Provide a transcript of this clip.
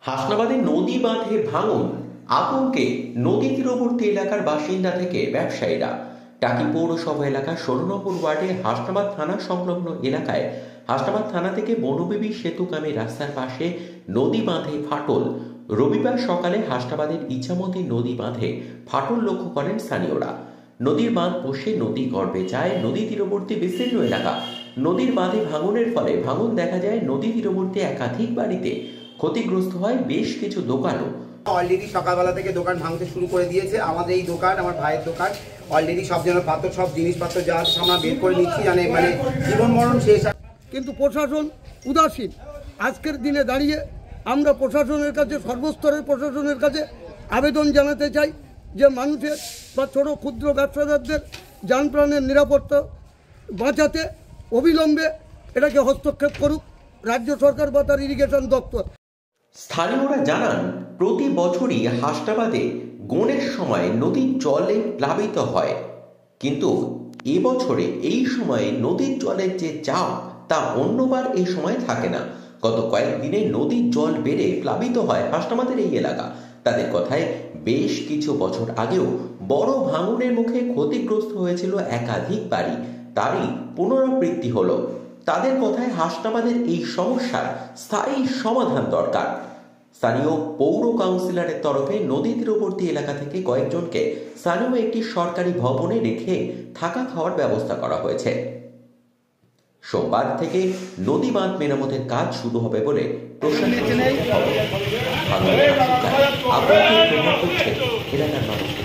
হাসনাবাদে নদী বাঁধে ভাঙন, আতঙ্কে নদী তীরবর্তী এলাকার বাসিন্দা থেকে ব্যবসায়ীরা। টাকি পৌরসভা এলাকার ১৬ নম্বর ওয়ার্ডে হাসনাবাদ থানা সংলগ্ন এলাকায় হাসনাবাদ থানা থেকে বনবিবি সেতুগামী রাস্তার পাশে নদী বাঁধে ফাটল। রবিবার সকালে হাসনাবাদের ইছামতি নদী বাঁধে ফাটল লক্ষ্য করেন স্থানীয়রা। নদীর বাঁধ বসে নদী গর্ভে যায় নদী তীরবর্তী বিস্তীর্ণ এলাকা। নদীর বাঁধে ভাঙনের ফলে ভাঙন দেখা যায় নদী তীরবর্তী একাধিক বাড়িতে। ক্ষতিগ্রস্ত হয় বেশ কিছু দোকানও। অলরেডি সকালবেলা থেকে দোকান ভাঙতে শুরু করে দিয়েছে। আমাদের এই দোকান, আমার ভাইয়ের দোকান, অলরেডি সব যেন পাথর, সব জিনিসপত্র যা আছে আমরা বের করে নিচ্ছি, জানে মানে জীবন মরণ শেষ। কিন্তু প্রশাসন উদাসীন। আজকের দিনে দাঁড়িয়ে আমরা প্রশাসনের কাছে, সর্বস্তরের প্রশাসনের কাছে আবেদন জানাতে চাই যে মানুষের বা ছোট ক্ষুদ্র ব্যবসাদারদের যানপ্রাণের নিরাপত্তা বাঁচাতে অবিলম্বে এটাকে হস্তক্ষেপ করুক রাজ্য সরকার বা তার ইরিগেশন দপ্তর। স্থানীয়রা জানান, প্রতি বছরই হাসনাবাদে গণের সময় নদীর জলে প্লাবিত হয়, কিন্তু এবছরে এই সময়ে নদীর জলের যে চাপ তা অন্যবার এই সময় থাকে না। গত কয়েকদিনে নদীর জল বেড়ে প্লাবিত হয় হাসনাবাদের এই এলাকা। তাদের কথায় বেশ কিছু বছর আগেও বড় ভাঙনের মুখে ক্ষতিগ্রস্ত হয়েছিল একাধিক বাড়ি, তারই পুনরাবৃত্তি হলো। তাদের কথায় হাসনাবাদের এই সমস্যার স্থায়ী সমাধান দরকার। স্থানীয় পৌর কাউন্সিলরের তরফে নদী তীরবর্তী এলাকা থেকে কয়েকজনকে স্থানীয় একটি সরকারি ভবনে রেখে থাকা খাওয়ার ব্যবস্থা করা হয়েছে। সোমবার থেকে নদী বাঁধ মেরামতের কাজ শুরু হবে বলে প্রশাসন এলাকার মানুষকে